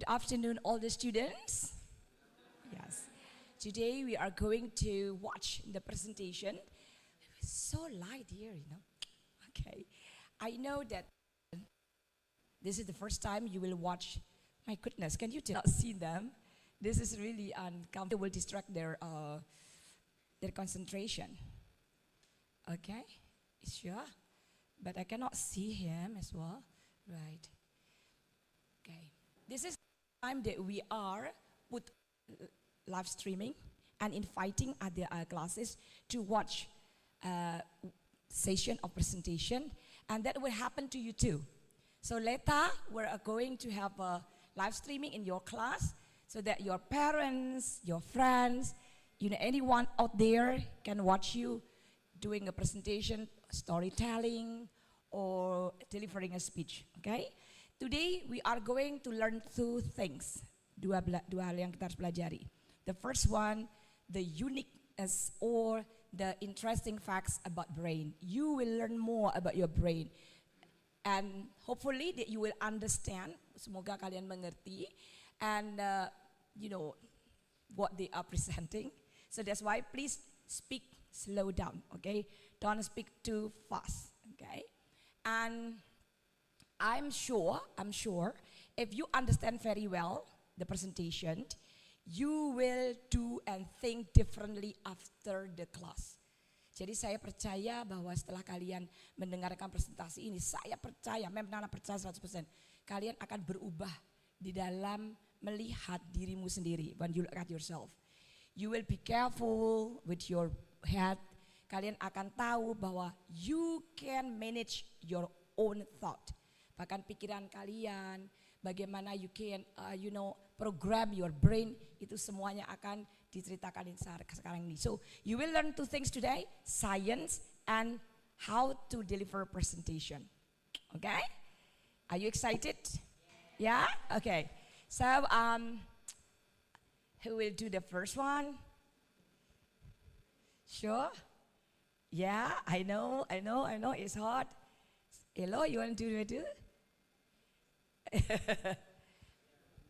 Good afternoon, all the students. Yes. Today we are going to watch the presentation. It's so light here. Okay. I know that this is the first time you will watch. My goodness, can you not see them? This is really uncomfortable. It will distract their concentration. Okay. Sure. But I cannot see him as well. Right. Okay. This is the time that we are put live streaming and inviting other classes to watch session of presentation, and that will happen to you too. So later we are going to have a live streaming in your class so that your parents, your friends, anyone out there can watch you doing a presentation, storytelling, or delivering a speech. Okay? Today we are going to learn two things. Dua hal yang kita harus pelajari. The first one, the uniqueness or the interesting facts about brain. You will learn more about your brain, and hopefully that you will understand. Semoga kalian mengerti, and what they are presenting. So that's why please speak slow down. Okay, don't speak too fast. Okay, and I'm sure if you understand very well the presentation, you will do and think differently after the class. Jadi saya percaya bahwa setelah kalian mendengarkan presentasi ini, saya percaya, memang percaya 100%, kalian akan berubah di dalam melihat dirimu sendiri. When you look at yourself, you will be careful with your head. Kalian akan tahu bahwa you can manage your own thought. Bahkan pikiran kalian, bagaimana you can, program your brain, itu semuanya akan diceritakan sekarang ini. So you will learn two things today, science and how to deliver presentation. Okay? Are you excited? Yeah? Okay. So who will do the first one? Sure? Yeah, I know, it's hard. Hello, you want to do it?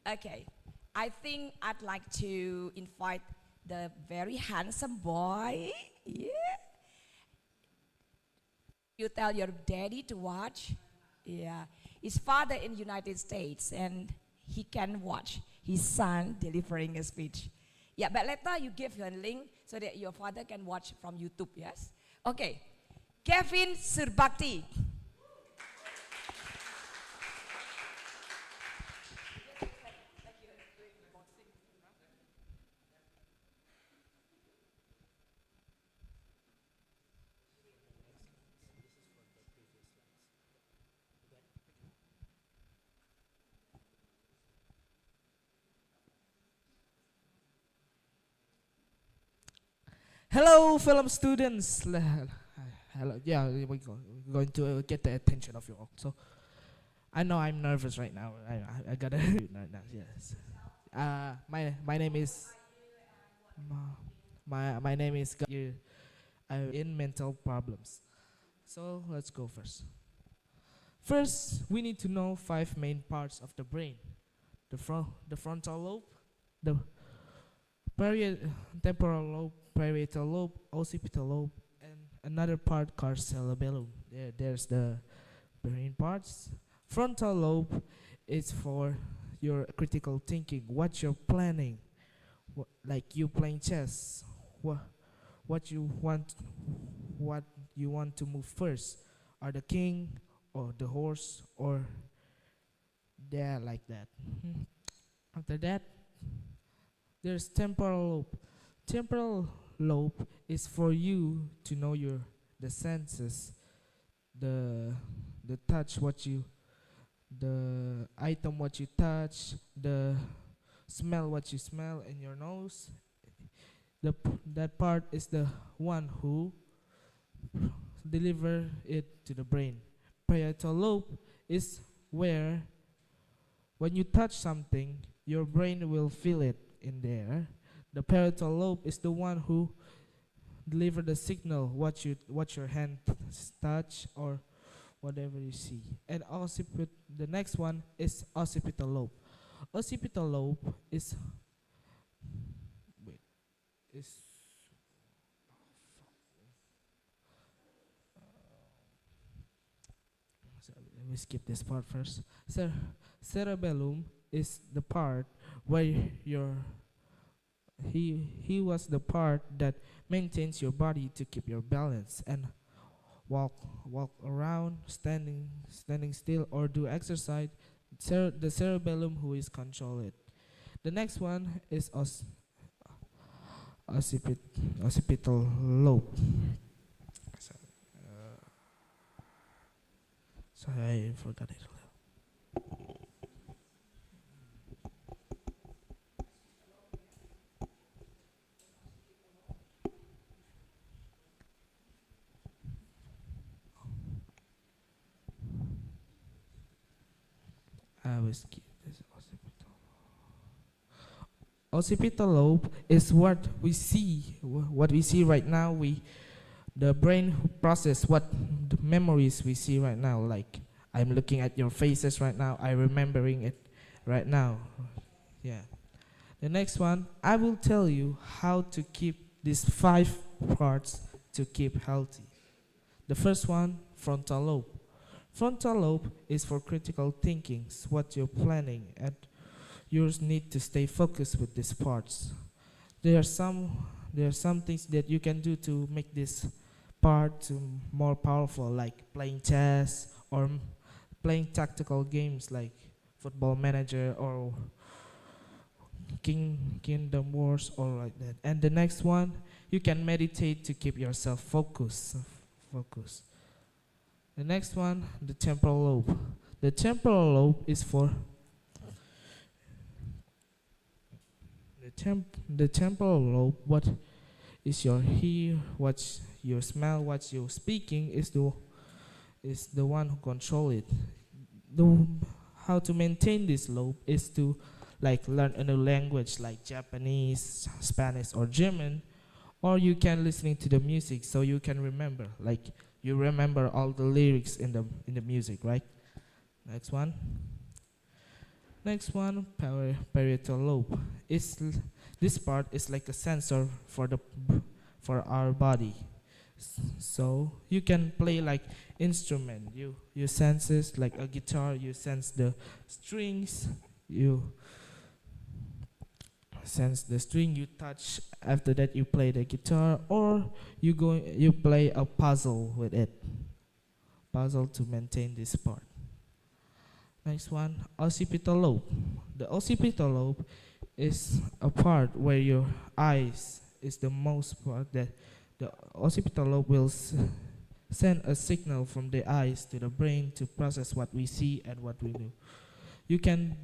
Okay, I think I'd like to invite the very handsome boy. Yeah. You tell your daddy to watch. Yeah, his father in United States, and he can watch his son delivering a speech. Yeah, but later you give him a link so that your father can watch from YouTube. Yes. Okay, Kevin Surbakti. Hello, film students. Hello. Yeah, we're going to get the attention of you all. So, I know I'm nervous right now. I gotta right now. Yes. My name is my name is. I'm in mental problems. So let's go first. First, we need to know 5 main parts of the brain: the frontal lobe, the temporal lobe, parietal lobe, occipital lobe, and another part called cerebellum. There's the brain parts. Frontal lobe is for your critical thinking, what you're planning, like you playing chess, what you want, to move first, are the king or the horse or there like that. After that, there's temporal lobe. Temporal lobe is for you to know the senses, the touch, the item what you touch, the smell what you smell in your nose. That part is the one who deliver it to the brain. Parietal lobe is where when you touch something, your brain will feel it in there. The parietal lobe is the one who deliver the signal what your hand touch or whatever you see. And the next one is occipital lobe. occipital lobe is wait is sorry, let me skip this part first. Cerebellum is the part where your he was the part that maintains your body to keep your balance and walk walk around, standing still or do exercise. The cerebellum who is control it. The next one is occipital lobe. So, sorry, I forgot it. I will skip this occipital. Occipital lobe is what we see. What we see right now. The brain process what the memories we see right now. Like I'm looking at your faces right now. I'm remembering it right now. Yeah. The next one, I will tell you how to keep these 5 parts to keep healthy. The first one, frontal lobe. Frontal lobe is for critical thinking, what you're planning, and you need to stay focused with these parts. There are some things that you can do to make this part more powerful, like playing chess or playing tactical games like Football Manager or Kingdom Wars or like that. And the next one, you can meditate to keep yourself focused. The next one, the temporal lobe. The temporal lobe is for the temporal lobe. What is your hear, what your smell, what you're speaking is the one who control it. How to maintain this lobe is to like learn a new language like Japanese, Spanish, or German, or you can listening to the music so you can remember, like you remember all the lyrics in the music, right? Next one. Next one, parietal lobe. This part is like a sensor for our body. So you can play like instrument. You senses like a guitar. You sense the strings. You sense the string. You touch. After that, you play the guitar, or you play a puzzle with it. Puzzle to maintain this part. Next one, occipital lobe. The occipital lobe is a part where your eyes is the most part that the occipital lobe will send a signal from the eyes to the brain to process what we see and what we do. You can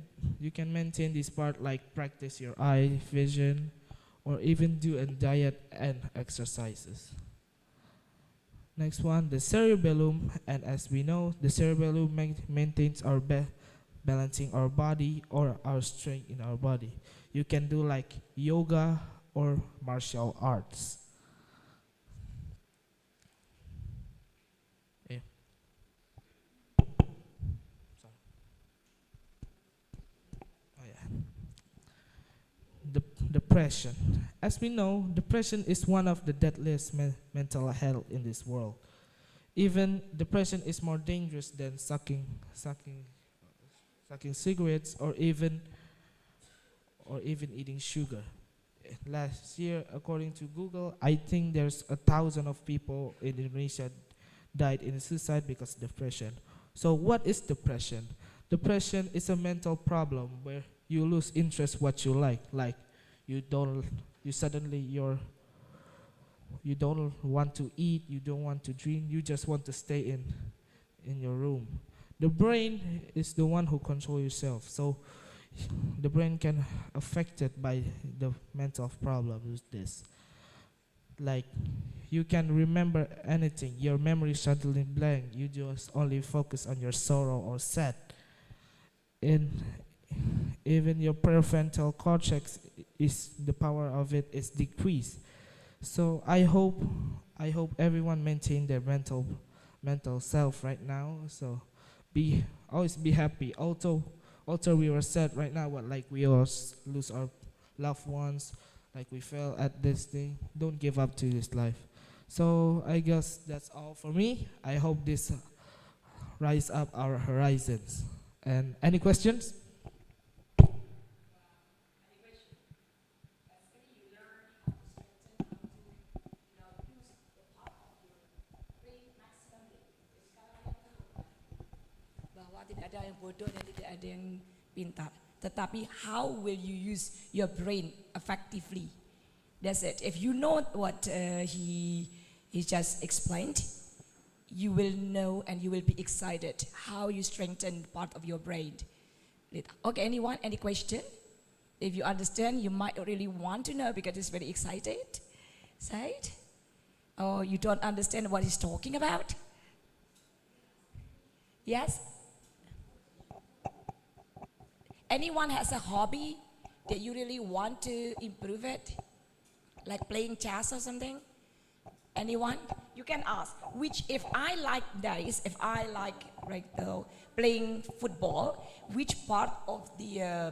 maintain this part like practice your eye vision or even do a diet and exercises. Next one, the cerebellum, and as we know, the cerebellum maintains our balancing our body or our strength in our body. You can do like yoga or martial arts. Yeah. Sorry. Oh yeah. Depression. As we know, depression is one of the deadliest mental health in this world. Even depression is more dangerous than sucking cigarettes or even eating sugar. Last year, according to Google, I think there's 1,000 of people in Indonesia died in suicide because of depression. So what is depression? Depression is a mental problem where you lose interest what you like you don't want to eat, you don't want to drink, you just want to stay in your room. The brain is the one who controls yourself, so the brain can affected by the mental problem with this. Like you can remember anything, your memory suddenly blank, you just only focus on your sorrow or sad. And even your prefrontal cortex is the power of it is decreased. So I hope everyone maintain their mental self right now. So always be happy. Also, although we were sad right now, but like we all lose our loved ones, like we fell at this thing. Don't give up to this life. So I guess that's all for me. I hope this rise up our horizons. And any questions? Bahwa tidak ada yang bodoh dan tidak ada yang pintar. Tetapi how will you use your brain effectively? That's it. If you know what he just explained, you will know and you will be excited how you strengthen part of your brain. Okay, anyone? Any question? If you understand, you might really want to know because it's very excited. Say it. Or you don't understand what he's talking about? Yes? Anyone has a hobby that you really want to improve it? Like playing chess or something? Anyone? You can ask. Which, if I like this, if I like playing football, which part of the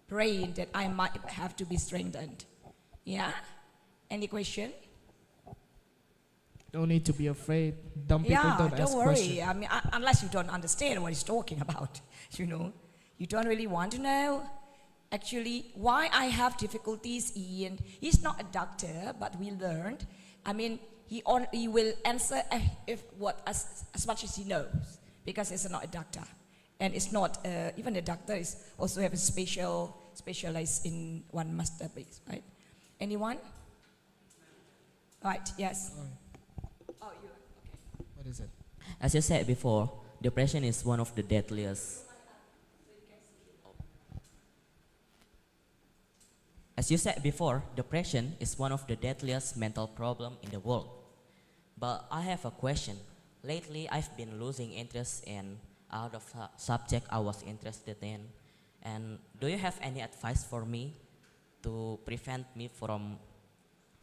brain that I might have to be strengthened? Yeah? Any question? No need to be afraid. Dumb people don't ask worry. questions. I mean, unless you don't understand what he's talking about, you know. You don't really want to know. Actually, why I have difficulties in, he's not a doctor, but we learned. I mean, he will answer as much as he knows, because he's not a doctor. And it's not, even a doctor is also have a specialized in one masterpiece, right? Anyone? Right, yes. Oh, you, okay. What is it? As you said before, depression is one of the deadliest. As you said before, depression is one of the deadliest mental problem in the world. But I have a question. Lately, I've been losing interest in out of subject I was interested in. And do you have any advice for me to prevent me from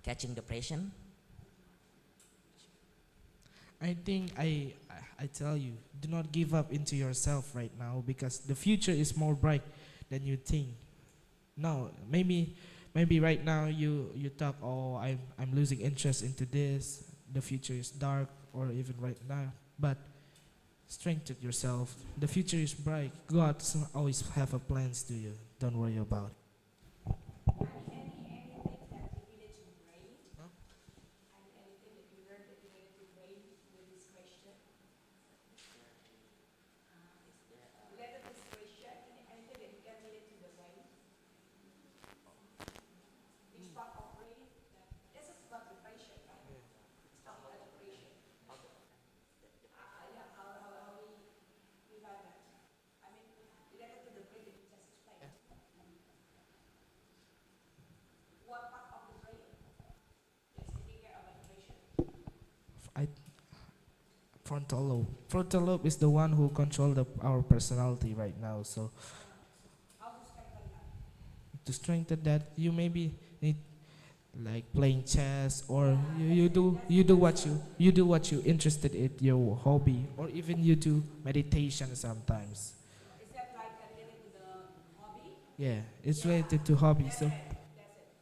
catching depression? I think I tell you, do not give up into yourself right now, because the future is more bright than you think. No, maybe right now you talk, oh, I'm losing interest into this. The future is dark, or even right now. But strengthen yourself. The future is bright. God always have a plans to you. Don't worry about it. I Frontal lobe. Frontal lobe is the one who control our personality right now. So to strengthen that, you maybe need like playing chess, or you do what you interested in, your hobby, or even you do meditation sometimes. Is that like related to the hobby? Yeah, it's related to hobby. So That's it.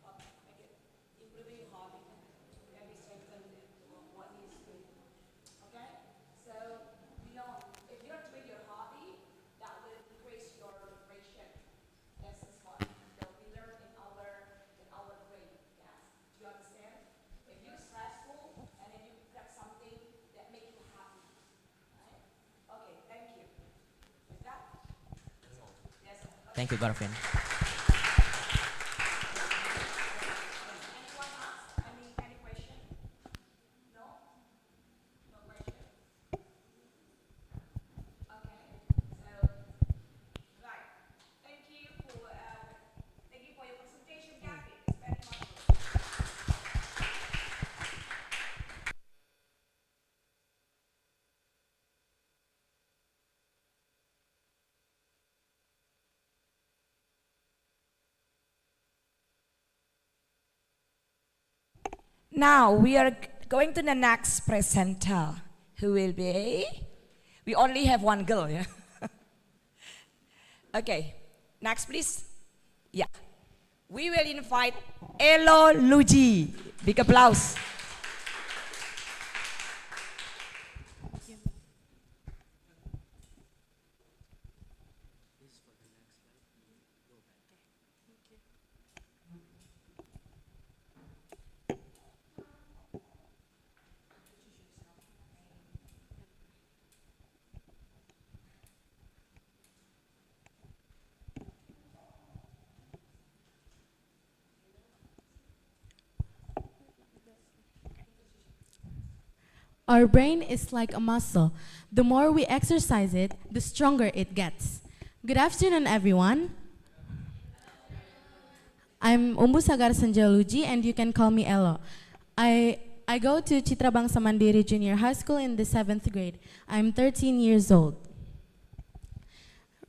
Make it improving your hobby. Maybe strengthen what he's doing. Okay? So, if you're doing your hobby, that will increase your depression. This is what we learn in our brain. Yes? Do you understand? If you're stressful and then you grab something that makes you happy. Right? Okay, thank you. Is that? Yes. Okay. Thank you, Garvin. Anyone else? Any question? No? No question? Okay. So, right. Thank you for your presentation, Gavin. It's very marvelous. Now we are going to the next presenter, who will be. We only have one girl, yeah. Okay, next please. Yeah. We will invite Elo Luigi. Big applause. Our brain is like a muscle. The more we exercise it, the stronger it gets. Good afternoon, everyone. I'm Umbu Sagar Sanjaluji, and you can call me Elo. I go to Citra Bangsa Mandiri Junior High School in the 7th grade. I'm 13 years old.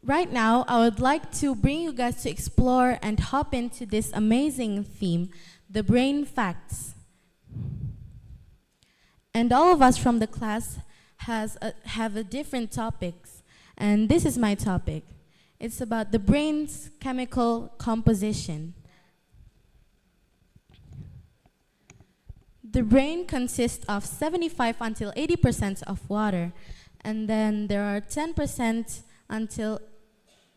Right now, I would like to bring you guys to explore and hop into this amazing theme, the brain facts. And all of us from the class have a different topics, and this is my topic. It's about the brain's chemical composition. The brain consists of 75 until 80% of water, and then there are 10 until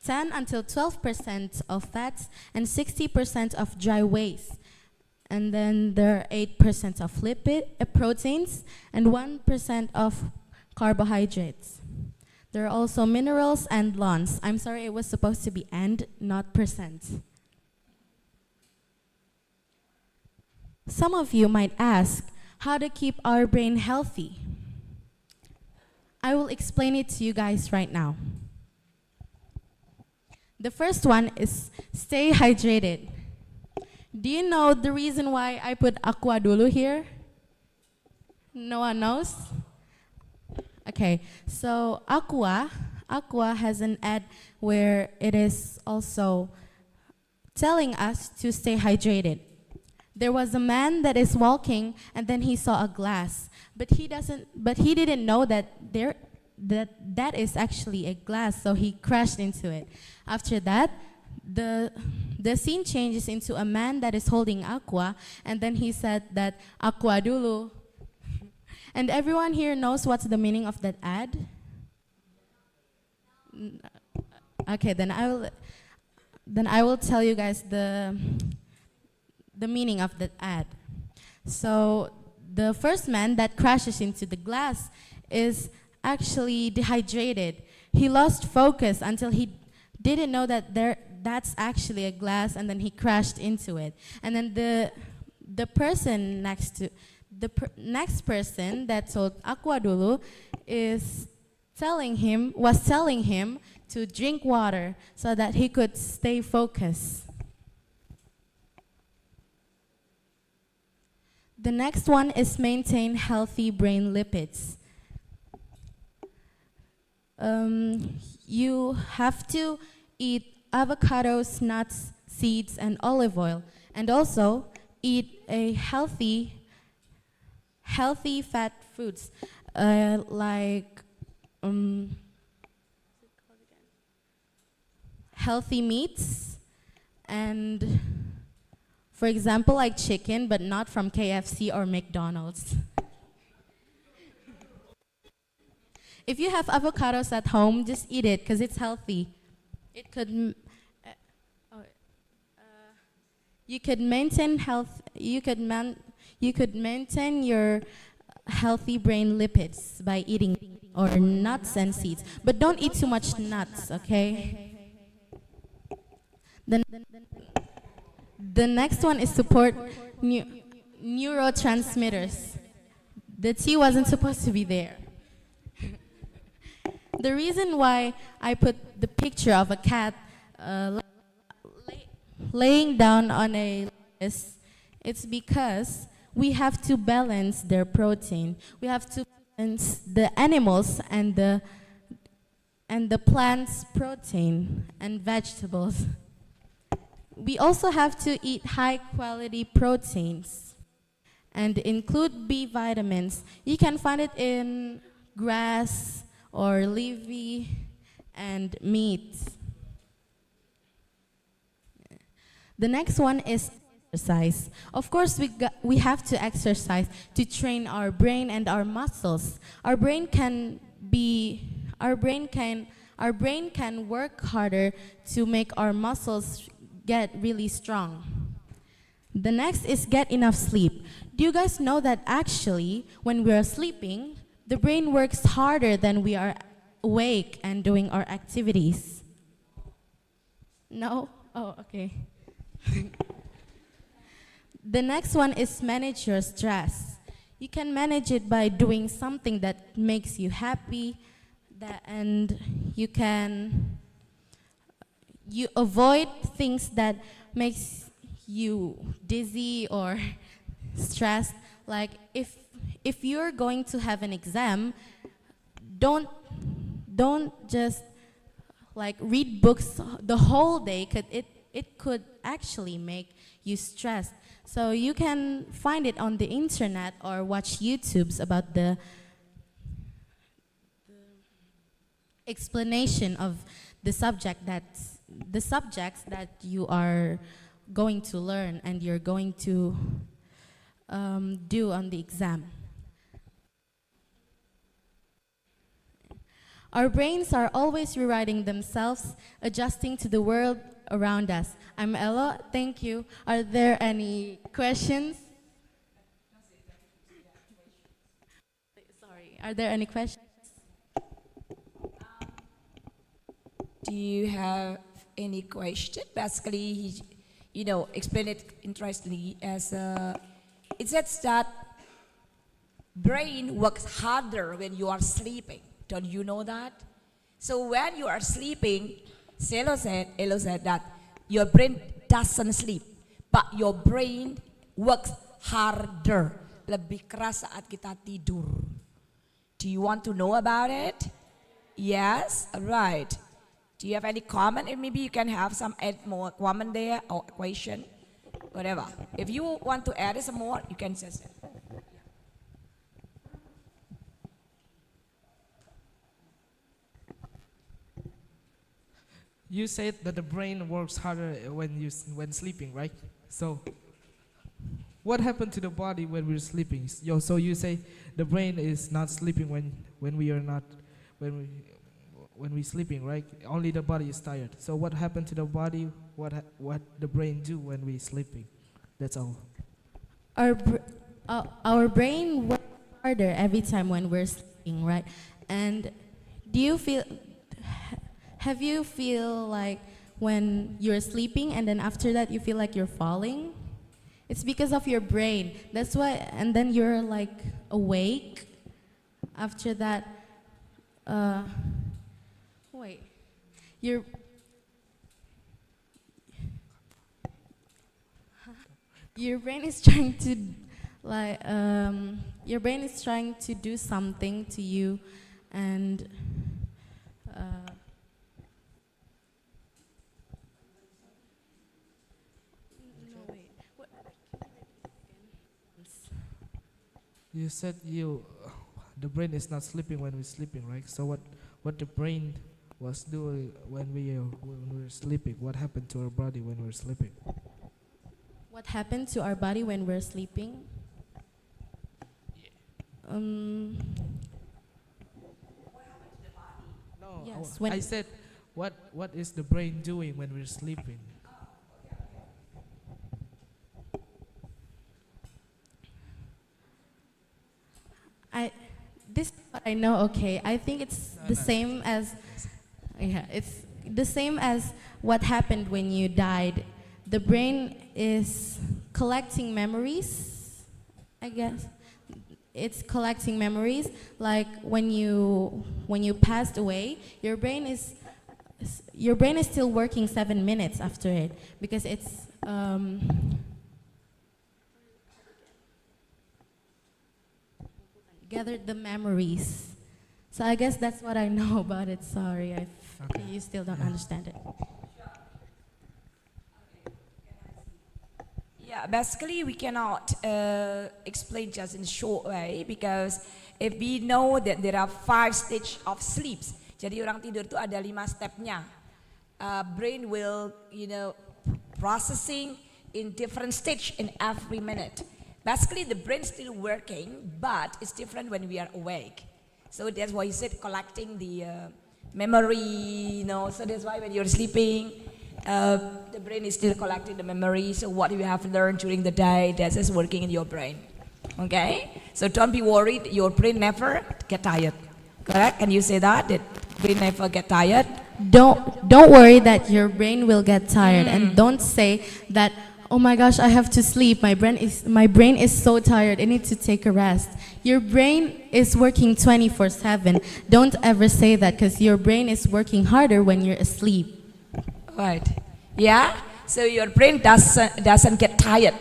12% of fats and 60% of dry waste. And then there are 8% of proteins, and 1% of carbohydrates. There are also minerals and lawns. I'm sorry, it was supposed to be and, not percent. Some of you might ask how to keep our brain healthy. I will explain it to you guys right now. The first one is stay hydrated. Do you know the reason why I put aqua dulu here? No one knows? Okay, so aqua has an ad where it is also telling us to stay hydrated. There was a man that is walking, and then he saw a glass, but he didn't know that that is actually a glass, so he crashed into it. After that, the scene changes into a man that is holding aqua, and then he said that aqua dulu. And everyone here knows what's the meaning of that ad? Okay, then I will tell you guys the meaning of that ad. So the first man that crashes into the glass is actually dehydrated. He lost focus until he didn't know that that's actually a glass, and then he crashed into it. And then the person next person that sold aqua dulu was telling him to drink water so that he could stay focused. The next one is maintain healthy brain lipids. You have to eat avocados, nuts, seeds, and olive oil, and also eat a healthy fat foods like healthy meats, and for example like chicken, but not from KFC or McDonald's. If you have avocados at home, just eat it because it's healthy. It could you could maintain health. You could maintain your healthy brain lipids by eating or nuts and seeds, but don't eat too much nuts, okay? The next one is support neurotransmitters. The T wasn't supposed to be there. The reason why I put the picture of a cat laying down on a lettuce, it's because we have to balance their protein. We have to balance the animals and the plants' protein and vegetables. We also have to eat high-quality proteins and include B vitamins. You can find it in grass or leafy and meat. The next one is exercise. Of course, we have to exercise to train our brain and our muscles. Our brain can work harder to make our muscles get really strong. The next is get enough sleep. Do you guys know that actually, when we are sleeping, the brain works harder than we are awake and doing our activities? No? Oh, okay. The next one is manage your stress. You can manage it by doing something that makes you happy, and you avoid things that makes you dizzy or stressed. Like if you're going to have an exam, don't just like read books the whole day, 'cause it could actually make you stressed. So you can find it on the internet or watch YouTubes about the explanation of the subjects that you are going to learn and you're going to do on the exam. Our brains are always rewriting themselves, adjusting to the world around us. I'm Ella, thank you. Are there any questions? Sorry, are there any questions? Do you have any question? Basically, he, explained it interestingly as it says that brain works harder when you are sleeping. Don't you know that? So when you are sleeping, Elo said that your brain doesn't sleep, but your brain works harder. Lebih keras saat kita tidur. Do you want to know about it? Yes, right. Do you have any comment? And maybe you can have some add more comment there or equation, whatever. If you want to add some more, you can say so. You said that the brain works harder when sleeping, right? So, what happened to the body when we're sleeping? So you say the brain is not sleeping when we sleeping, right? Only the body is tired. So what happened to the body? What the brain do when we sleeping? That's all. Our brain works harder every time when we're sleeping, right? And have you feel like when you're sleeping and then after that you feel like you're falling? It's because of your brain. That's why, and then you're like awake. After that, your brain is trying to do something to you, and You said the brain is not sleeping when we're sleeping, right? So what the brain was doing when we're sleeping? What happened to our body when we're sleeping? What happened to our body when we're sleeping? No, Yes, I said what is the brain doing when we're sleeping? This is what I know. Okay, I think it's the same as it's the same as what happened when you died. The brain is collecting memories, I guess. It's collecting memories. Like when you passed away, your brain is still working 7 minutes after it, because it's gathered the memories. So I guess that's what I know about it. Sorry, you still don't understand it. Yeah, basically we cannot explain just in a short way, because if we know that there are 5 stages of sleeps, jadi orang tidur itu ada 5 stepnya. Brain will, processing in different stage in every minute. Basically, the brain is still working, but it's different when we are awake. So that's why he said collecting the memory, so that's why when you're sleeping, the brain is still collecting the memory. So what you have learned during the day, that's just working in your brain. Okay? So don't be worried, your brain never get tired. Correct? Can you say that? That brain never get tired? Don't worry that your brain will get tired, and don't say that, oh my gosh, I have to sleep. My brain is so tired. I need to take a rest. Your brain is working 24/7. Don't ever say that, because your brain is working harder when you're asleep. Right. Yeah? So your brain doesn't get tired.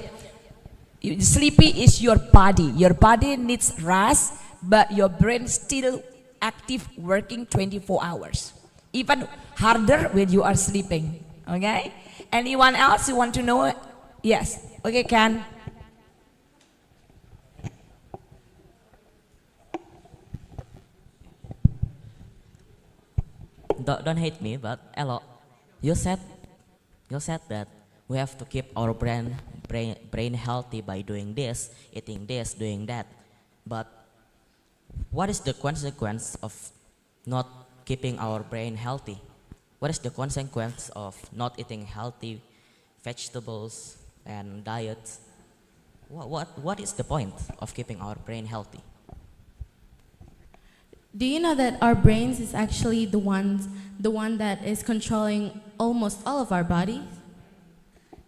Sleepy is your body. Your body needs rest, but your brain still active, working 24 hours. Even harder when you are sleeping. Okay? Anyone else you want to know? Yes. Okay, Ken. Don't hate me, but Elo, you said that we have to keep our brain healthy by doing this, eating this, doing that. But what is the consequence of not keeping our brain healthy? What is the consequence of not eating healthy vegetables and diets? What is the point of keeping our brain healthy? Do you know that our brains is actually the one that is controlling almost all of our bodies?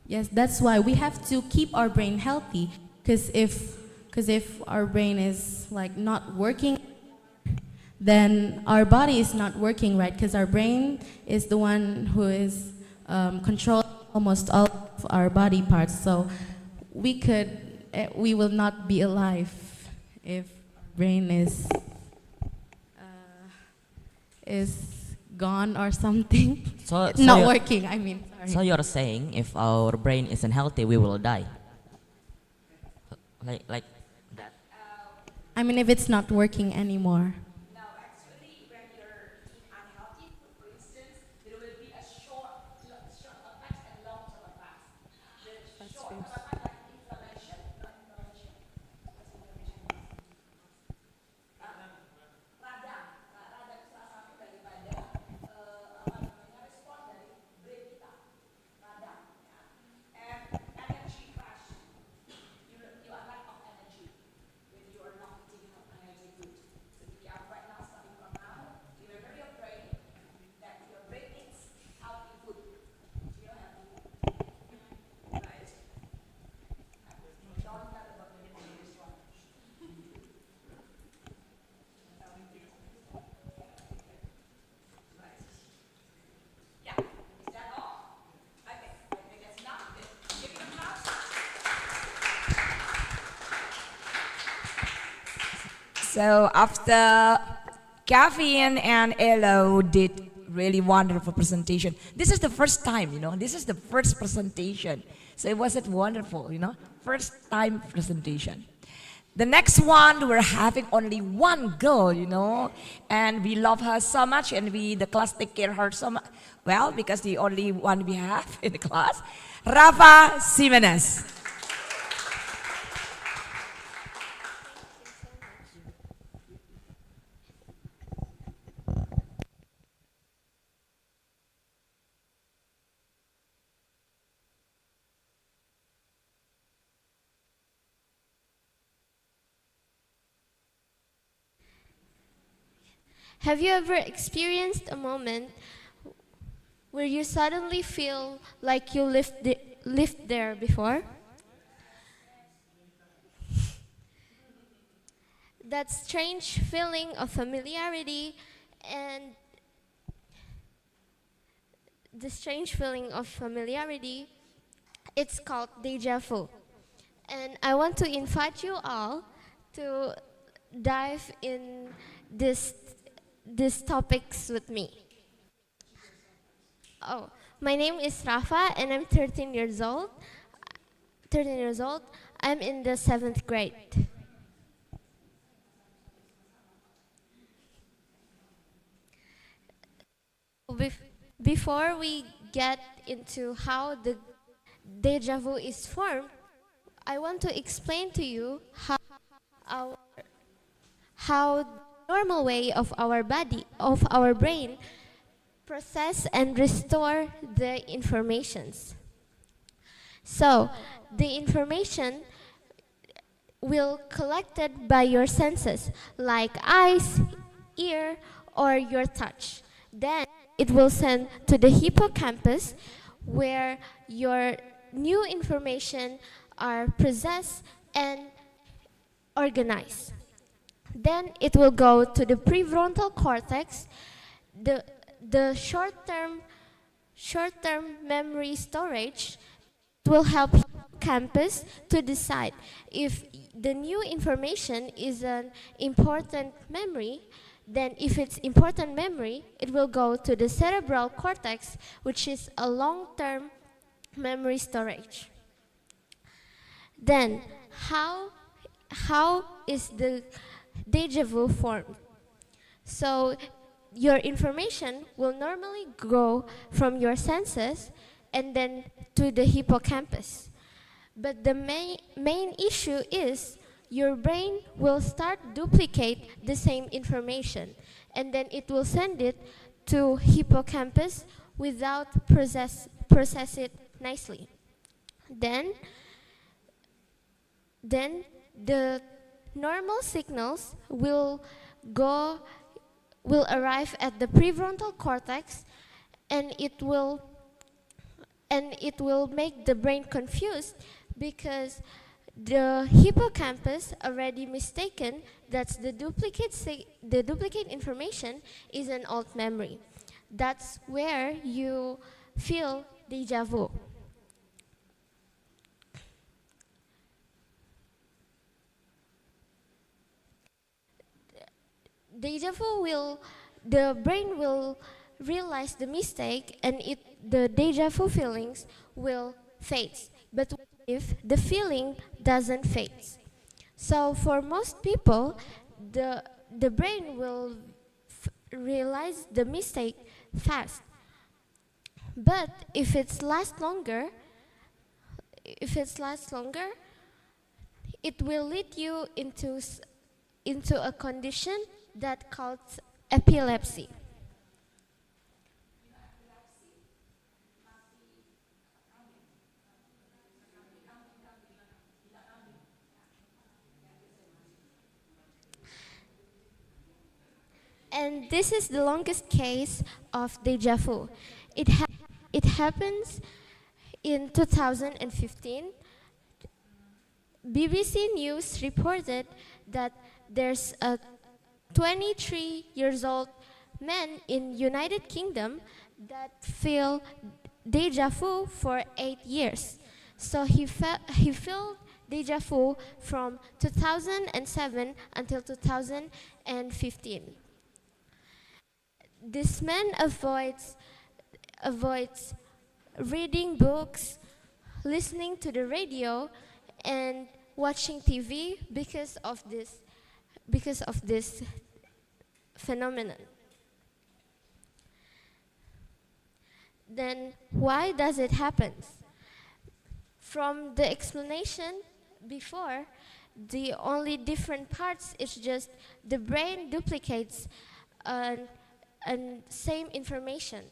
Yes, that's why we have to keep our brain healthy. Because if our brain is like not working, then our body is not working right. Because our brain is the one who is controlling almost all of our body parts. So we will not be alive if brain is gone or something. It's not working, I mean, sorry. So you're saying if our brain isn't healthy, we will die? Like that? I mean, if it's not working anymore. Now, actually, when you're eating unhealthy food, for instance, there will be a short effect and long-term effect. The short-term effect like inflammation, not inflammation. What's inflammation? Radang. Radang itu salah satu daripada respon dari brain kita. Radang. Ya. And energy crash. You are lack of energy when you are not eating energy food. So if you are right now, starting from now, remember your brain that your brain needs healthy food. You know healthy food, right? Don't tell about this one. Right. Yeah. Is that all? Okay. I think that's enough. Give it a applause. So after Gavin and Elo did really wonderful presentation. This is the first time, this is the first presentation. So it wasn't wonderful, first time presentation. The next one, we're having only one girl, and we love her so much, and the class take care of her so much. Well, because the only one we have in the class, Rafa Simenes. Have you ever experienced a moment where you suddenly feel like you lived there before? That strange feeling of familiarity and it's called deja vu. And I want to invite you all to dive in these topics with me. Oh, my name is Rafa and I'm 13 years old. 13 years old. I'm in the 7th grade. Before we get into how the deja vu is formed, I want to explain to you our, how normal way of our body, of our brain, process and restore the informations. So, the information will collected by your senses, like eyes, ear, or your touch. Then it will send to the hippocampus, where your new information are processed and organized. Then it will go to the prefrontal cortex, the short-term memory storage. It will help campus to decide if the new information is an important memory. Then if it's important memory, it will go to the cerebral cortex, which is a long-term memory storage. Then how is the deja vu formed? So your information will normally go from your senses and then to the hippocampus. But the main issue is your brain will start duplicate the same information, and then it will send it to hippocampus without process it nicely. Then the normal signals will arrive at the prefrontal cortex, and it will make the brain confused, because the hippocampus already mistaken that the duplicate information is an old memory. That's where you feel deja vu. Deja vu the brain will realize the mistake, and the deja vu feelings will fade. But what if the feeling doesn't fade? So for most people, the brain will realize the mistake fast. But if it lasts longer, it will lead you into a condition that called epilepsy. And this is the longest case of deja vu. It happens in 2015. BBC News reported that there's a 23 years old man in United Kingdom that feel deja vu for 8 years. So he felt deja vu from 2007 until 2015. This man avoids reading books, listening to the radio, and watching TV because of this phenomenon. Then why does it happen? From the explanation before, the only different parts is just the brain duplicates and same information.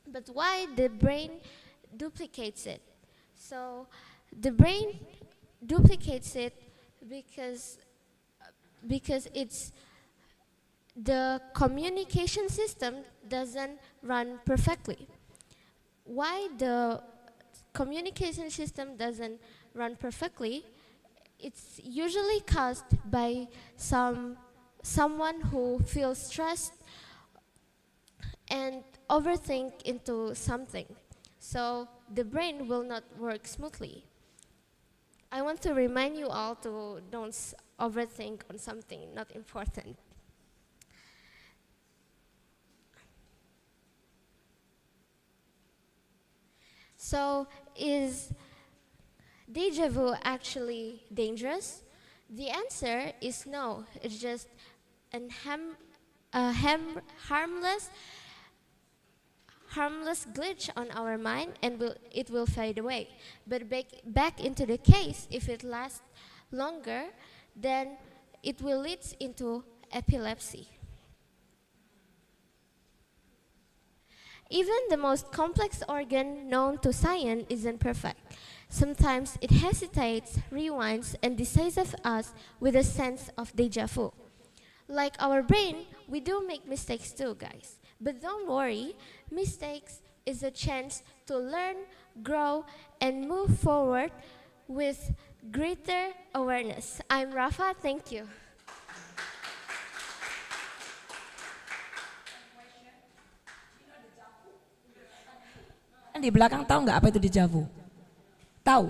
But why the brain duplicates it? So the brain duplicates it because it's the communication system doesn't run perfectly. Why the communication system doesn't run perfectly? It's usually caused by someone who feels stressed and overthink into something. So the brain will not work smoothly. I want to remind you all to don't overthink on something not important. So is deja vu actually dangerous? The answer is no. It's just a harmless harmless glitch on our mind and it will fade away. But back into the case, if it lasts longer, then it will lead into epilepsy. Even the most complex organ known to science isn't perfect. Sometimes it hesitates, rewinds, and deceives us with a sense of deja vu. Like our brain, we do make mistakes too, guys. But don't worry, mistakes is a chance to learn, grow, and move forward with greater awareness. I'm Rafa, thank you. Di belakang tahu nggak apa itu deja vu? Tahu?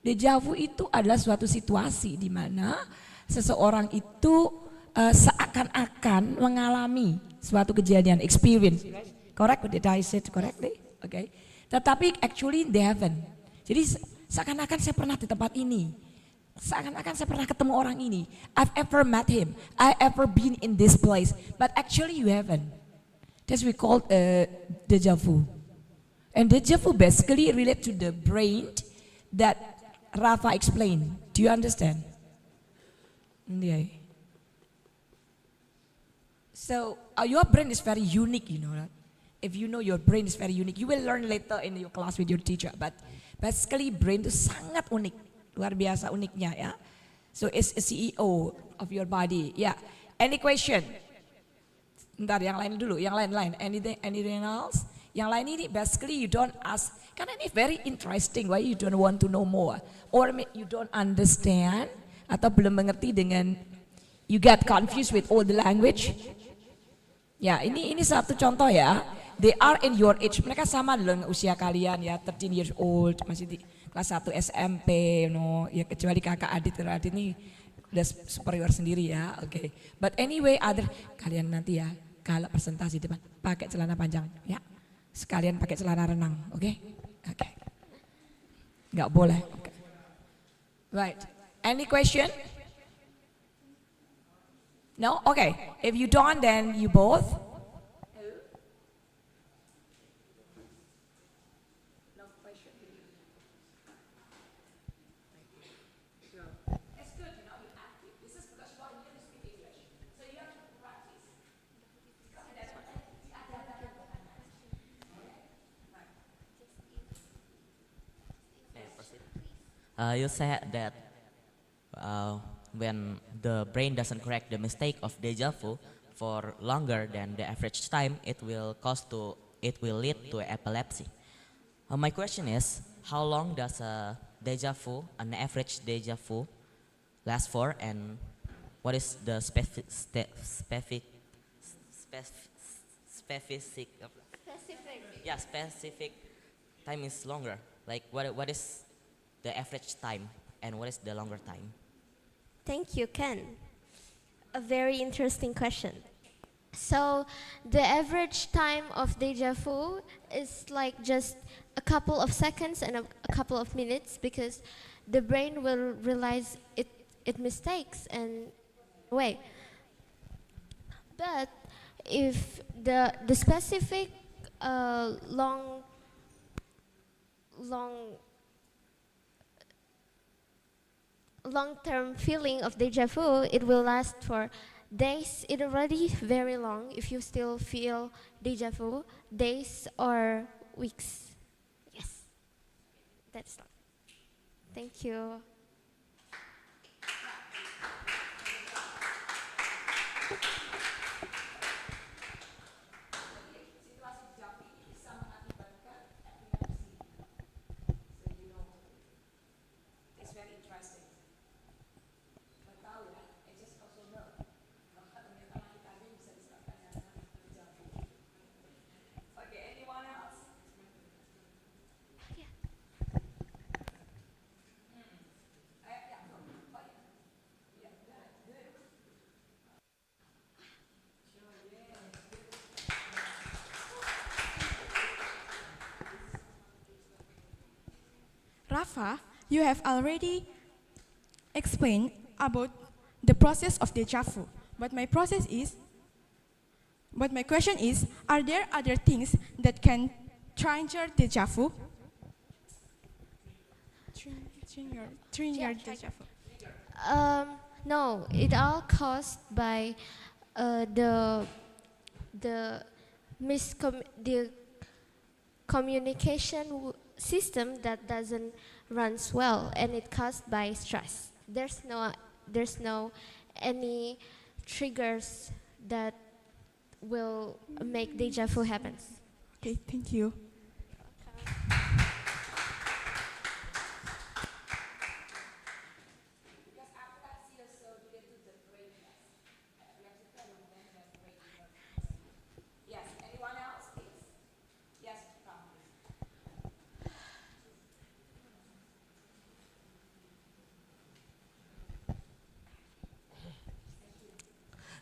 Deja vu itu adalah suatu situasi di mana seseorang itu seakan-akan mengalami suatu kejadian, experience. Correct? Did I say it correctly? Okay. Tetapi actually they haven't. Jadi seakan-akan saya pernah di tempat ini. Seakan-akan saya pernah ketemu orang ini. I've ever met him. I ever been in this place. But actually you haven't. That's we call deja vu. And deja vu basically relate to the brain that Rafa explained. Do you understand? Okay. So your brain is very unique, you know that. If you know your brain is very unique, you will learn later in your class with your teacher. But basically brain itu sangat unik, luar biasa uniknya ya. So it's a CEO of your body. Yeah. Any question? Ntar yang lain dulu, yang lain. Anything else? Yang lain ini basically you don't ask, karena ini very interesting, why you don't want to know more, or you don't understand, atau belum mengerti dengan, you get confused with all the language. Ya, ini satu contoh ya. They are in your age, mereka sama dengan usia kalian ya, 13 years old, masih di kelas 1 SMP, no, ya kecuali kakak Adit ini udah superior sendiri ya, oke. But anyway, kalian nanti ya, kalau presentasi depan pakai celana panjang, ya. Sekalian pakai celana renang, oke? Oke. Nggak boleh. Okay. Right. Any question? No? Okay. If you don't, then you both. No question. It's good, you know, you're active. This is because you are here to speak English. So you have to practice. You said that when the brain doesn't correct the mistake of deja vu for longer than the average time, it will lead to epilepsy. My question is, how long does an average deja vu, last for, and what is the specific time is longer? Like what is the average time and what is the longer time? Thank you, Ken. A very interesting question. So the average time of deja vu is like just a couple of seconds and a couple of minutes, because the brain will realize it mistakes and way. But if the specific long-term feeling of deja vu, it will last for days. It already very long if you still feel deja vu, days or weeks. Yes, that's all. Thank you. Rafa, you have already explained about the process of deja vu, but my process is, But my question is, are there other things that can trigger deja vu? Trigger deja vu. No, it all caused by the the communication system that doesn't runs well, and it caused by stress. There's no any triggers that will make deja vu happens. Okay, thank you. Yes, anyone else, please? Yes, come.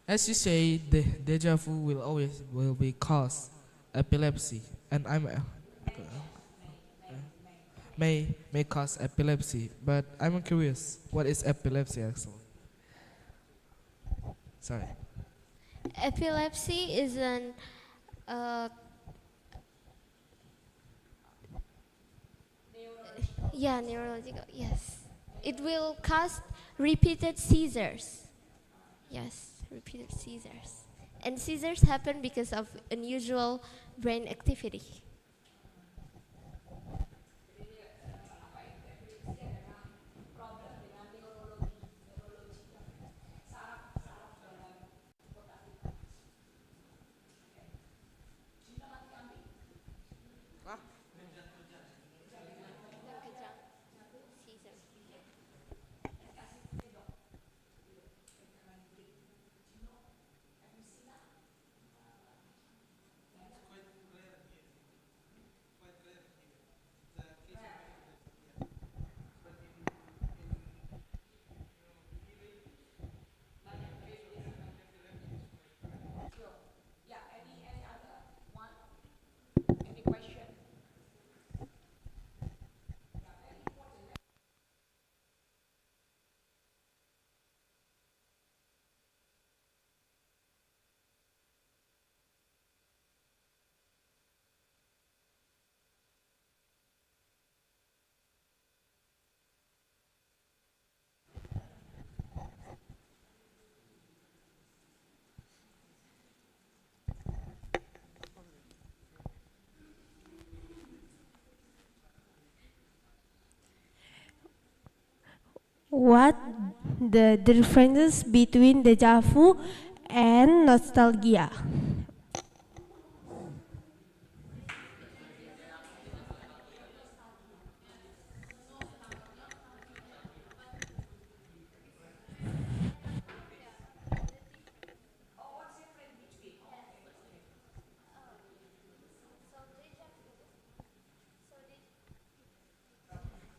As you say, the deja vu will be cause epilepsy, and may cause epilepsy. But I'm curious, what is epilepsy actually? Sorry. Epilepsy is an yeah, neurological. Yes, it will cause repeated seizures. Yes, repeated seizures. And seizures happen because of unusual brain activity. Yeah, any other one? Any question? What the differences between deja vu and nostalgia?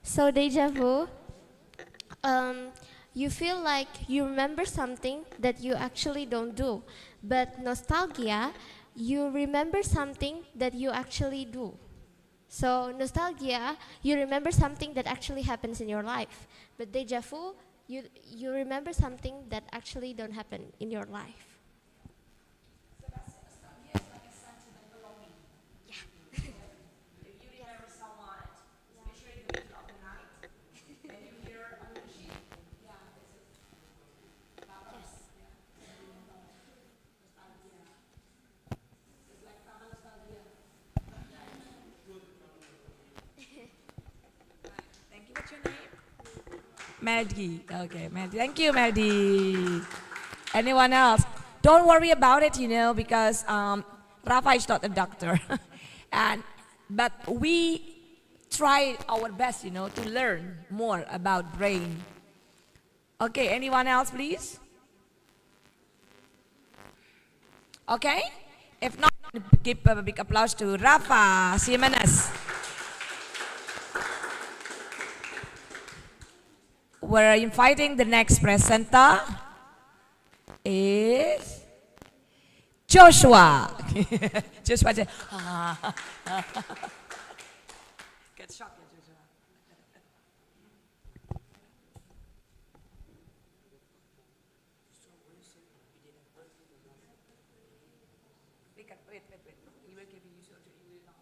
So deja vu, you feel like you remember something that you actually don't do. But nostalgia, you remember something that you actually do. So nostalgia, you remember something that actually happens in your life. But deja vu, you remember something that actually don't happen in your life. Thank you. What's your name? Melody. Okay, Melody. Thank you, Melody. Anyone else? Don't worry about it, because Rafa is not a doctor, and but we try our best, to learn more about brain. Okay, anyone else, please? Okay, if not, give a big applause to Rafa Jimenez. We're inviting the next presenter is Joshua. Joshua, say, get shocked, Joshua. Wait. He will give you surgery. You will not.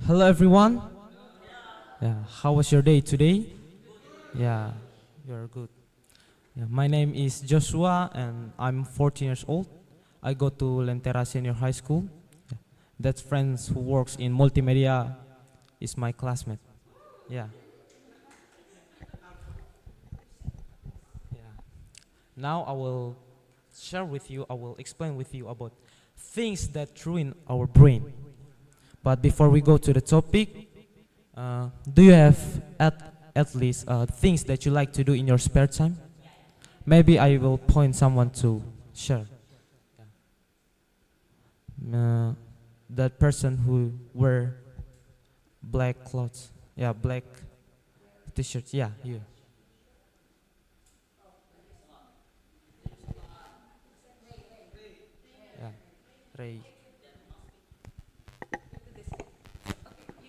Hello everyone. Yeah, how was your day today? Yeah, you're good. Yeah, my name is Joshua and I'm 14 years old. I go to Lentera Senior High School. Yeah. That friends who works in multimedia is my classmate. Yeah. Yeah. Now I will explain with you about things that ruin our brain. But before we go to the topic, do you have at least things that you like to do in your spare time? Maybe I will point someone to share. That person who wear black clothes. Yeah, black t-shirt. Yeah, you. Yeah, Ray. Okay,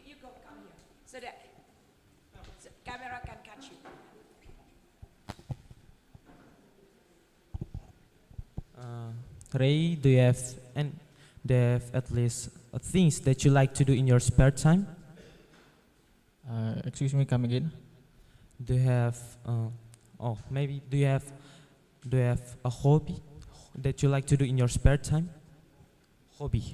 you go, come here. So that camera can catch you. Ray, do you have at least things that you like to do in your spare time? Excuse me, come again. Do you have, maybe do you have a hobby that you like to do in your spare time? Hobby.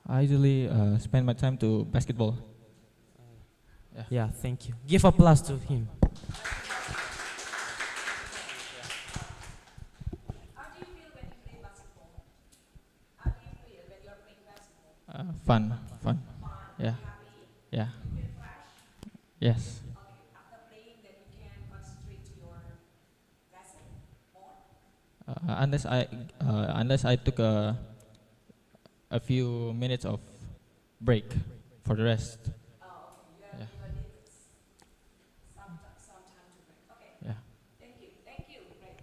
I usually spend my time to basketball. Yeah, thank you. Give applause to him. How do you feel when you play basketball? How do you feel when you're playing basketball? Fun. Yeah. Happy? Yeah. You feel fresh? Yes. Okay, after playing, then you can concentrate to your lesson more. Unless I took a few minutes of break for the rest. Oh, okay. Yeah. You need some time to break. Okay. Yeah. Thank you. Great.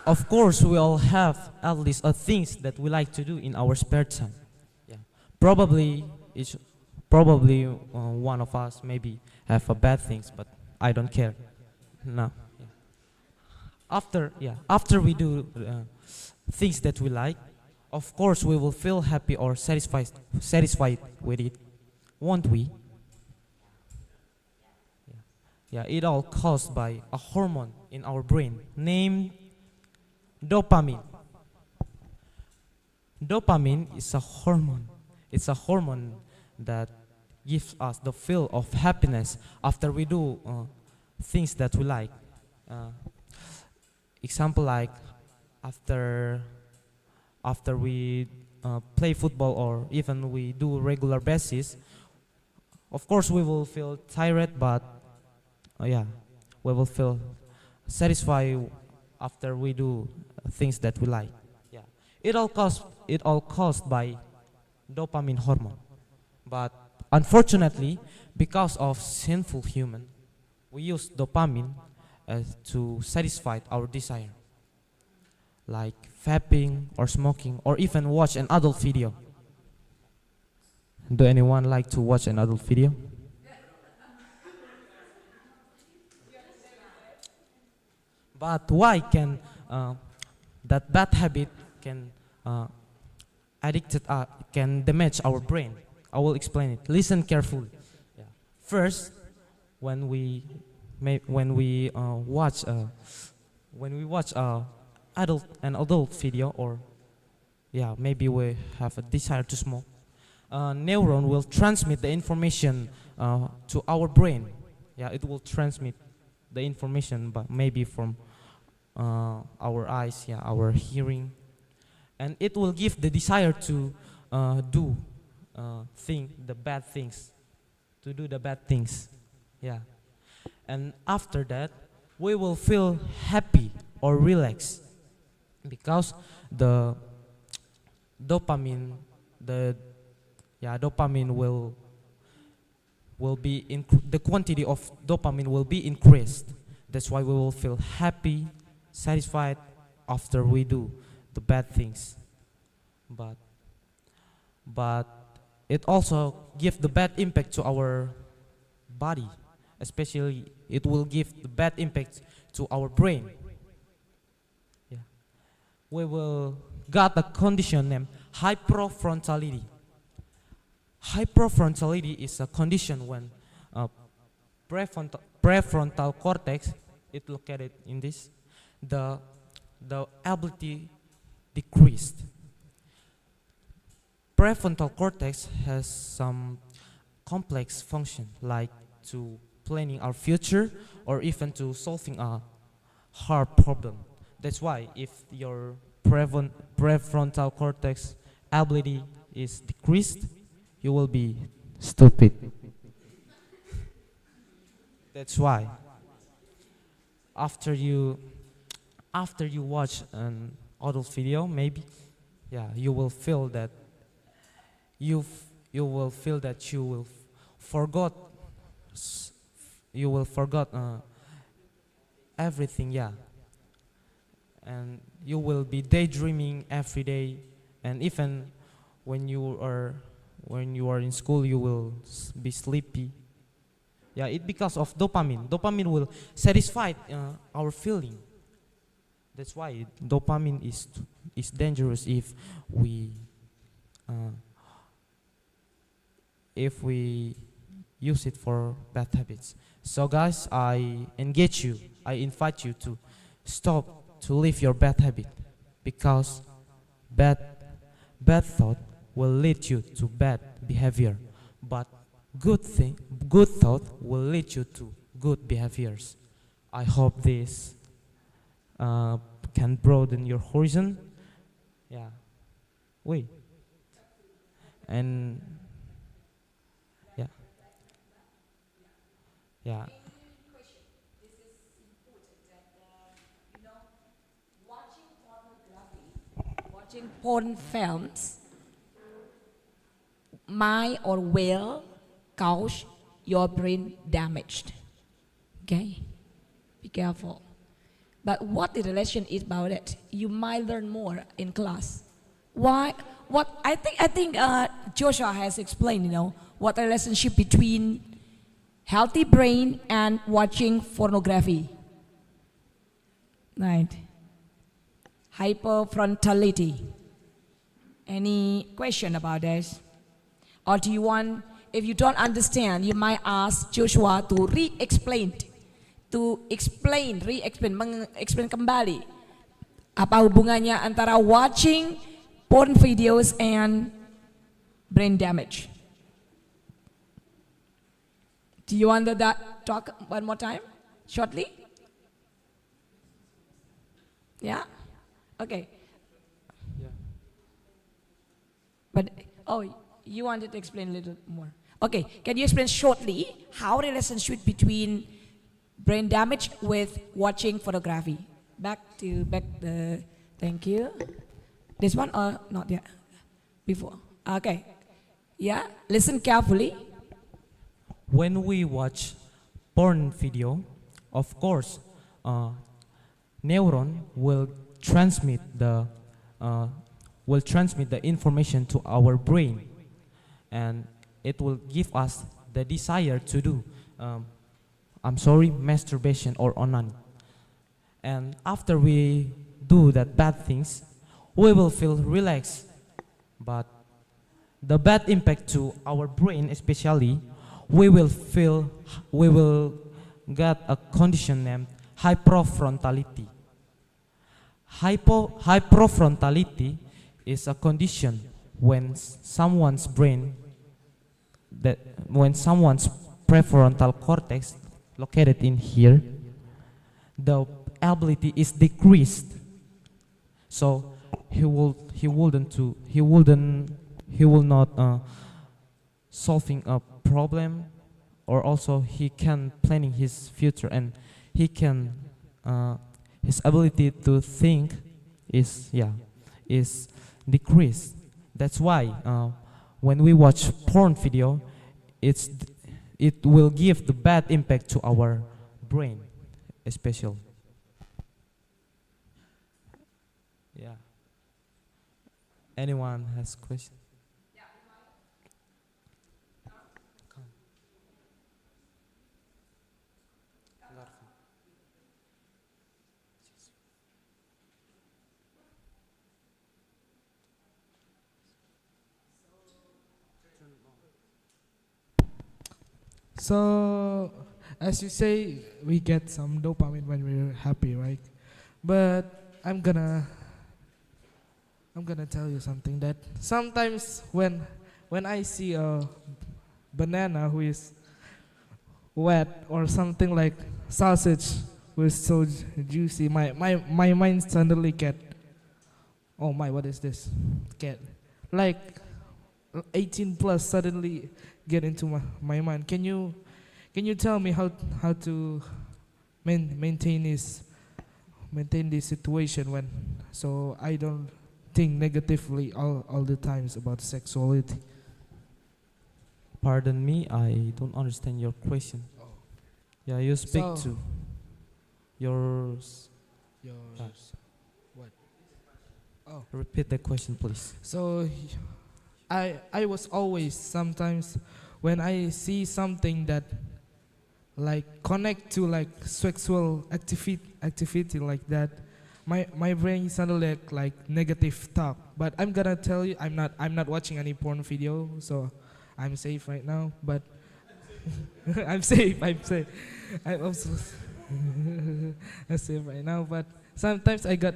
Of course, we all have at least things that we like to do in our spare time. Yeah. Probably one of us maybe have bad things, but I don't care. No. Yeah. After we do things that we like, of course we will feel happy or satisfied with it, won't we? Yeah, it all caused by a hormone in our brain named dopamine. Dopamine is a hormone. It's a hormone that gives us the feel of happiness after we do things that we like. Example like after we play football or even we do regular basis, of course we will feel tired, but yeah, we will feel satisfied after we do things that we like. Yeah, it all caused by dopamine hormone. But unfortunately, because of sinful human, we use dopamine to satisfy our desire, like vaping or smoking or even watch an adult video. Do anyone like to watch an adult video? But why can that bad habit can can damage our brain? I will explain it. Listen carefully. Yeah. First, when we watch an adult video, or yeah, maybe we have a desire to smoke, neuron will transmit the information to our brain. Yeah, it will transmit the information, but maybe from our eyes, yeah, our hearing, and it will give the desire to do the bad things, yeah. And after that, we will feel happy or relaxed because the dopamine, the yeah, dopamine will be the quantity of dopamine will be increased. That's why we will feel happy, satisfied after we do the bad things. But but it also gives the bad impact to our body, especially it will give the bad impact to our brain. Yeah. We will got a condition named hyperfrontality. Hyperfrontality is a condition when prefrontal cortex, it located in this, the ability decreased. Prefrontal cortex has some complex function like to planning our future or even to solving a hard problem. That's why if your prefrontal cortex ability is decreased, you will be stupid. That's why after you watch an adult video, maybe, yeah, you will feel that you will feel that you will forgot you will forgot everything, yeah, and you will be daydreaming every day, and even when you are in school, you will be sleepy. Yeah, it because of dopamine. Dopamine will satisfy our feeling. That's why dopamine is dangerous uh, if we use it for bad habits. So guys, I engage you. I invite you to stop to live your bad habit, because bad thought will lead you to bad behavior, but good thought will lead you to good behaviors. I hope this can broaden your horizon. Yeah. Wait. And yeah. Yeah. Watching porn films might or will cause your brain damaged. Okay? Be careful. But what the relation is about it, you might learn more in class. Why? What I think Joshua has explained. What the relationship between healthy brain and watching pornography. Right. Hyperfrontality. Any question about this? Or do you want, if you don't understand, you might ask Joshua to re-explain, mengeksplain kembali apa hubungannya antara watching porn videos and brain damage. Do you want that talk one more time, shortly? Yeah? Okay. Yeah. But, you wanted to explain a little more. Okay, can you explain shortly how relationship between brain damage with watching photography? Thank you. This one or not yet? Before. Okay. Yeah, listen carefully. When we watch porn video, of course, neuron will transmit the information to our brain, and it will give us the desire to do masturbation or onani. And after we do that bad things, we will feel relaxed, but the bad impact to our brain, especially, we will get a condition named hyperfrontality. Hyperfrontality is a condition when someone's prefrontal cortex located in here, the ability is decreased. So he will not solving a problem, or also he can planning his future, and he can his ability to think is decreased. That's why when we watch porn video, it will give the bad impact to our brain, especially. Yeah. Anyone has question? Come. So, as you say, we get some dopamine when we're happy, right? But I'm gonna tell you something that sometimes when I see a banana who is wet or something like sausage who is so juicy, my mind suddenly get, oh my, what is this? Get like 18 plus suddenly get into my mind. Can you tell me how to maintain this situation when, so I don't think negatively all the times about sexuality? Pardon me, I don't understand your question. Yeah, you speak So- to yours. Yours. What? Oh. Repeat the question, please. So I was always sometimes when I see something that like connect to like sexual activity like that, my brain suddenly like negative talk. But I'm gonna tell you, I'm not watching any porn video, so I'm safe right now. But I'm safe. I'm also I'm safe right now. But sometimes I got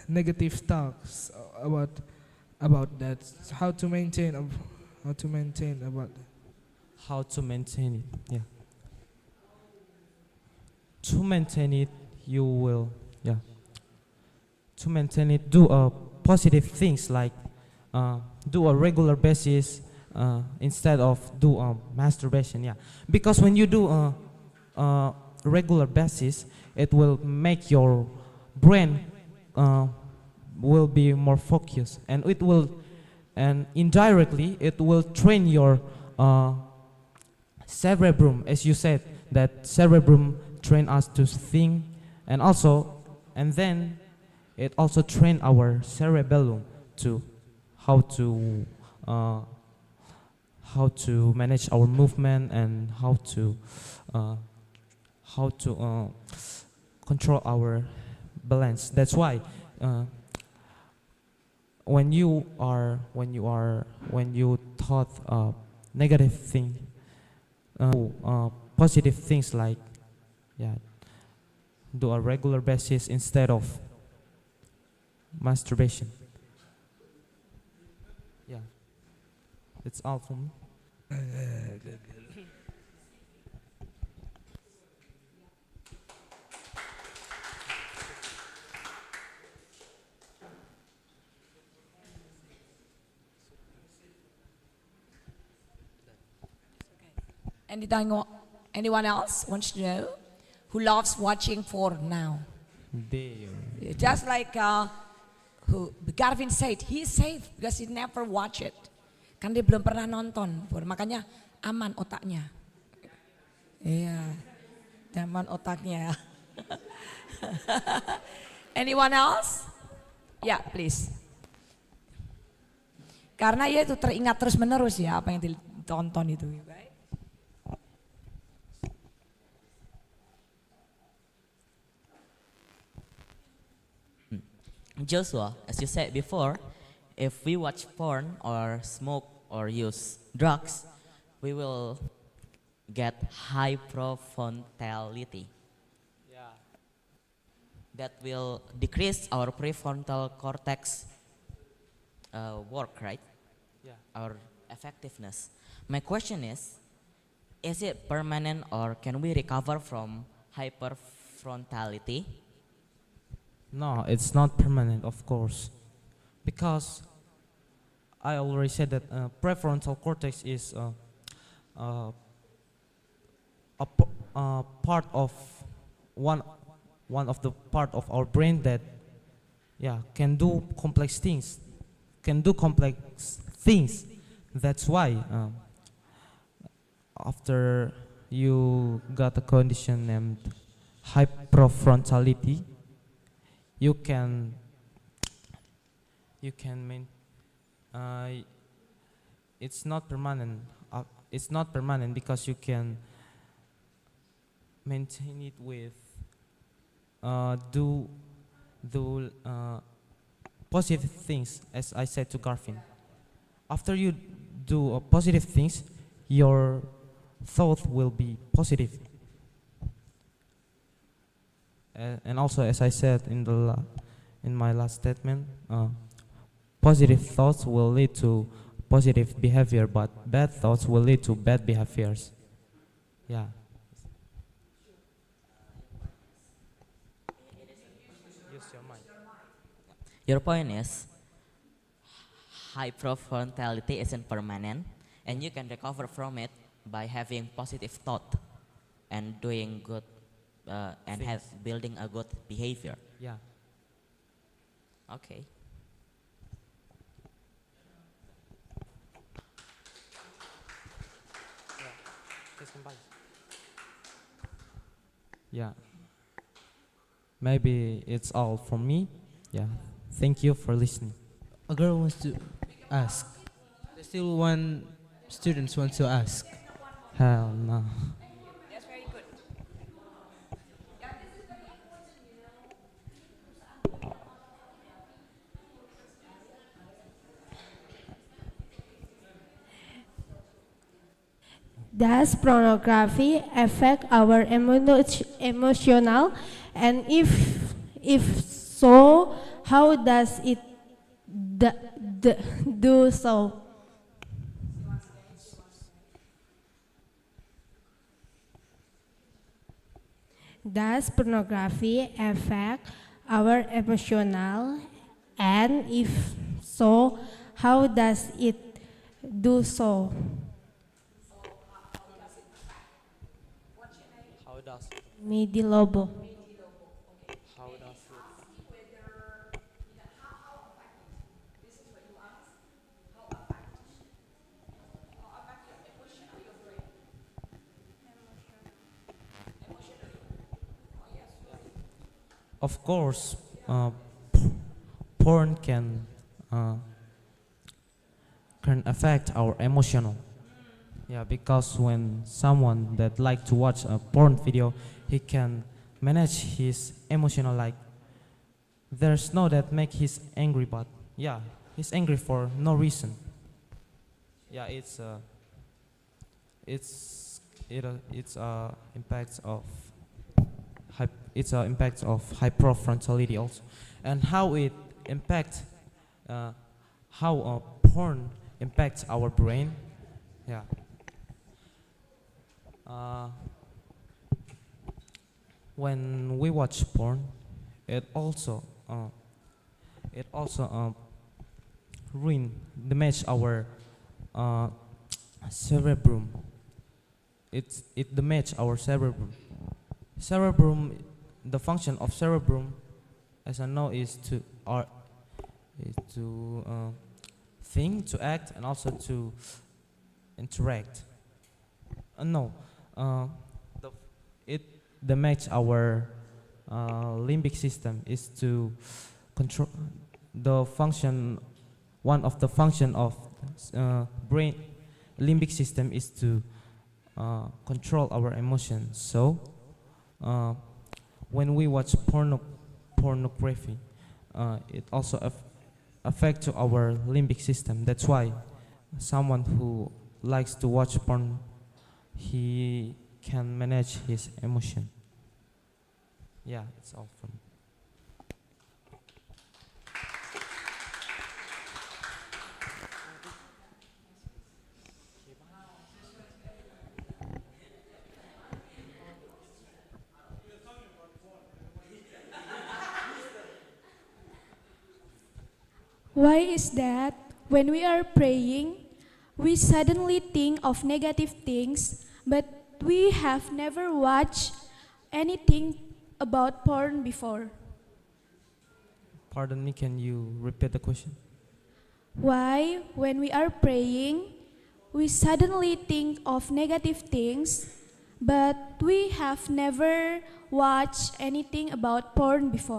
negative thoughts about that. How to maintain about How to maintain it? Yeah. To maintain it, you will, yeah. To maintain it, do positive things like do a regular basis instead of do masturbation. Yeah, because when you do a regular basis, it will make your brain will be more focused, and it will, and indirectly it will train your cerebrum, as you said, that cerebrum train us to think, and also, and then it also train our cerebellum to how to manage our movement and how to control our balance. That's why when you thought negative thing, positive things like, yeah, do a regular basis instead of masturbation. Yeah, it's all for me. Anyone else wants to know who loves watching porn now? There. Just like who Garvin said, he's safe because he never watch it. Kan dia belum pernah nonton porn, makanya aman otaknya. Iya, aman otaknya. Anyone else? Ya, please. Karena ya itu teringat terus menerus ya apa yang ditonton itu. Joshua, as you said before, if we watch porn or smoke or use drugs, we will get hyperfrontality. Yeah. That will decrease our prefrontal cortex work, right? Yeah. Our effectiveness. My question is it permanent or can we recover from hyperfrontality? No, it's not permanent, of course, because I already said that prefrontal cortex is part of one of the part of our brain that, yeah, can do complex things, That's why after you got a condition named hyperfrontality, you can main, uh, it's not permanent. It's not permanent because you can maintain it with do positive things, as I said to Garfin. After you do positive things, your thought will be positive. And also, as I said in in my last statement, positive thoughts will lead to positive behavior, but bad thoughts will lead to bad behaviors. Yeah. Use your mind. Your point is hyperfrontality isn't permanent, and you can recover from it by having positive thought and doing good and have building a good behavior. Yeah. Okay. Yeah. Maybe it's all from me. Yeah. Thank you for listening. A girl wants to ask. There's still one student wants to ask. Hell no. That's very good. Does pornography affect our emotional? And if so, how does it do so? Does pornography affect our emotional? And if so, how does it do so? How does Midi Lobo. how does Of course, porn can affect our emotional. Yeah, because when someone that like to watch a porn video, he can manage his emotional. Like there's no that make his angry, but yeah, he's angry for no reason. Yeah, it's impacts of impacts of hyperfrontality also, and how it impacts how porn impacts our brain. Yeah. Uh, when we watch porn, it also uh, ruin damage our uh, cerebrum. It damage our cerebrum. Cerebrum, the function of cerebrum, as I know, is to think, to act, and also to interact. No, the, it damage our limbic system is to control the function. One of the function of brain limbic system is to control our emotions. So when we watch pornography, it also affect to our limbic system. That's why someone who likes to watch porn, he can manage his emotion. Yeah, it's all from me. Why is that when we are praying, we suddenly think of negative things, but we have never watched anything about porn before? Pardon me, can you repeat the question? Why, when we are praying, we suddenly think of negative things, but we have never watched anything about porn before.